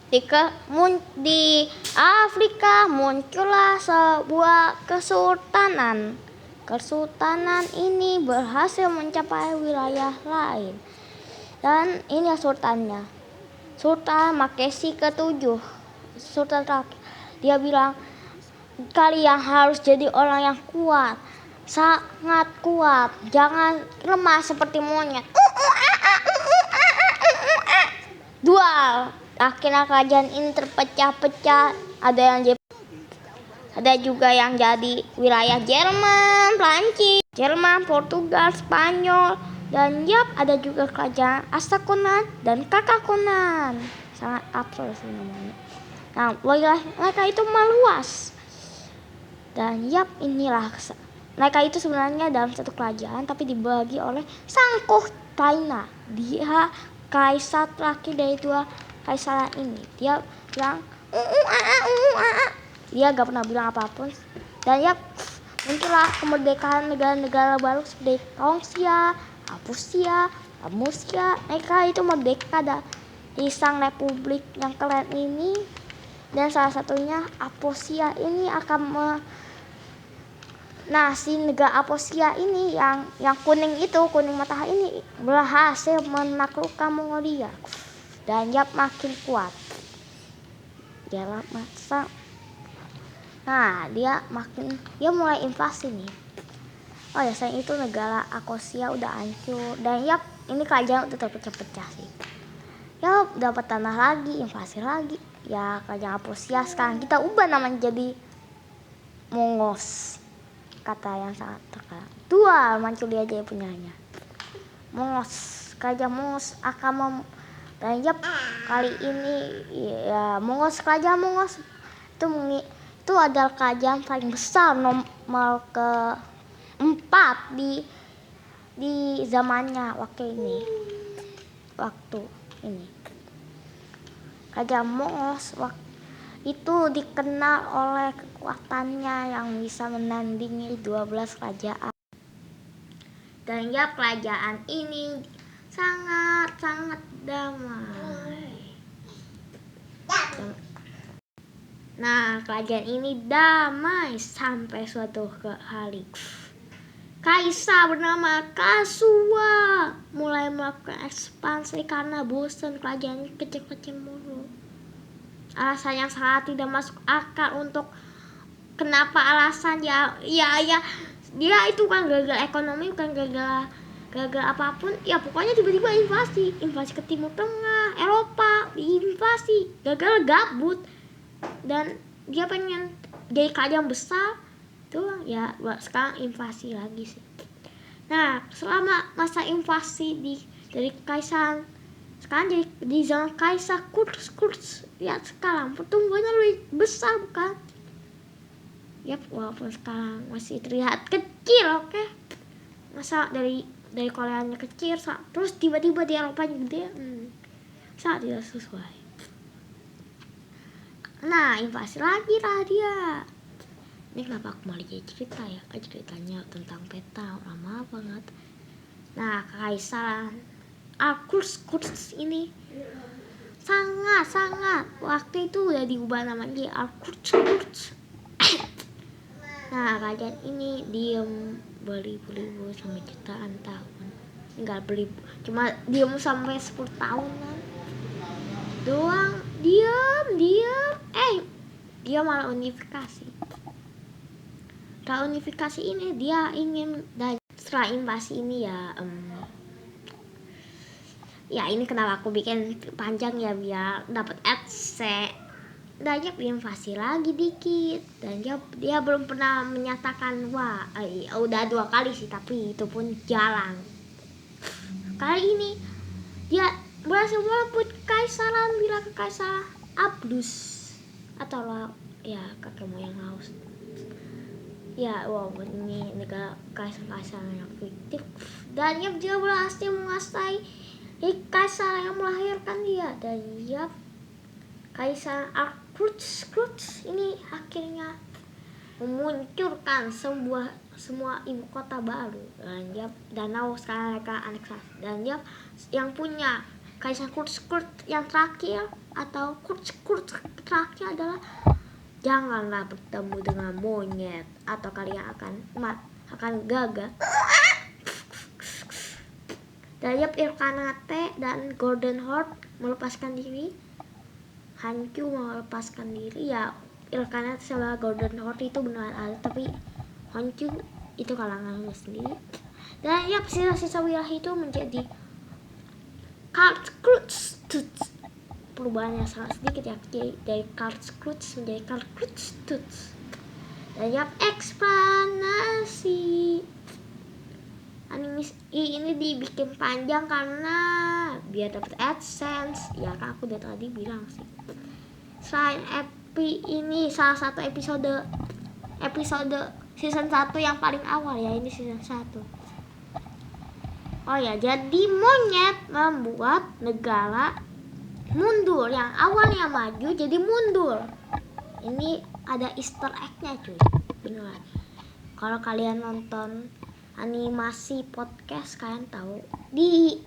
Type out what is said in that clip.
Di Afrika muncullah sebuah kesultanan. Kesultanan ini berhasil mencapai wilayah lain. Dan ini sultannya, Sultan Makesi ke-7, Sultan terakhir. Dia bilang, kalian harus jadi orang yang kuat, sangat kuat, jangan lemah seperti monyet. Dual. Akhirnya kerajaan ini terpecah-pecah. Ada juga yang jadi wilayah Jerman, Prancis, Jerman, Portugal, Spanyol, dan ada juga kerajaan Astakonan dan Kakakonan. Sangat absurd sih namanya. Nah, wilayah mereka itu meluas. Dan inilah mereka itu sebenarnya dalam satu kerajaan tapi dibagi oleh Sang Kohtaina. Dia kaisar terakhir dari dua kaisaran ini. Dia bilang dia gak pernah bilang apapun. Dan muncullah kemerdekaan negara-negara baru seperti Prussia, Austria. Mereka itu merdeka dari sang republik yang keren ini. Dan salah satunya Austria ini akan si negara Austria ini yang kuning matahari ini berhasil menaklukkan Mongolia. Dan makin kuat. Dia mulai invasi nih. Oh ya, selain itu negara Austria udah hancur. Dan ini kerajaan udah terpecah-pecah sih. Dapat tanah lagi, invasi lagi. Ya, kerajaan Austria sekarang kita ubah namanya jadi Mongols. Kata yang sangat terkenal. Dua muncul dia jadi punyanya. Mongols, kerajaan Mongols akan dan kali ini ya kerajaan Mongols itu adalah kerajaan paling besar nomor ke-4 di zamannya waktu ini. Kerajaan Mongols itu dikenal oleh kekuatannya yang bisa menandingi 12 kerajaan. Dan kerajaan ini sangat damai. Nah, kerajaan ini damai sampai suatu hari kaisar bernama Kasua mulai melakukan ekspansi karena bosan kerajaan kecil-kecil mulu. Alasan yang sangat tidak masuk akal untuk kenapa alasan dia itu kan gagal ekonomi, bukan gagal apapun. Ya pokoknya tiba-tiba invasi ke Timur Tengah, Eropa, invasi, gagal gabut. Dan dia pengen jadi kerajaan besar tuh ya, sekarang invasi lagi sih. Nah, selama masa invasi dari kaisar sekarang jadi di zaman kaisar Kurz, ya sekarang pertumbuhannya lebih besar bukan? Walaupun sekarang masih terlihat kecil, oke? Masa dari Koreanya kecil terus tiba-tiba di Eropa gede, sangat tidak sesuai. Nah, invasi lagi lah dia. Ini kenapa aku malah jadi cerita ya? Ceritanya tentang peta lama banget. Nah, kaisar Kurz ini sangat waktu itu udah diubah namanya Kurz. Nah, kerajaan ini diem beribu-ribu sampai jutaan tahun. Enggak beribu, cuma diem sampai 10 tahunan doang. Diam. Dia malah unifikasi. Setelah unifikasi ini dia ingin, dan setelah invasi ini ini kenapa aku bikin panjang ya, biar dapat ads. Dan invasi lagi dikit. Dan dia belum pernah menyatakan udah 2 kali sih, tapi itu pun jarang. Kali ini dia berhasil merebut kaisaran bila kekaisaran Abdus atau kakek moyang Laos. Ini negara kaisar yang fiktif. Dan dia berhasil menguasai kaisar yang melahirkan dia. Dan kaisar Kurz ini akhirnya memunculkan semua ibu kota baru. Dan danau sekarang mereka aneksasi. Dan yang punya kaisar Kurz yang terakhir atau quotes terakhir adalah janganlah bertemu dengan monyet atau kalian akan gagal. Dan Irkanate dan Golden Horde melepaskan diri. Hankyu melepaskan diri. Ya, Irkanate sama Golden Horde itu benar ada, tapi Hankyu itu kalangannya sendiri. Dan sisa-sisa wilayah itu menjadi Karlskruts. Perubahannya sangat sedikit ya, dari Karlskruts menjadi Karlskruts. Dan eksplanasi anime ini dibikin panjang karena biar dapat AdSense. Ya kan aku udah tadi bilang sih. Selain ini salah satu episode season 1 yang paling awal ya, ini season 1. Oh ya, jadi monyet membuat negara mundur, yang awalnya maju jadi mundur. Ini ada Easter egg-nya cuy, beneran. Kalau kalian nonton animasi podcast kalian tahu di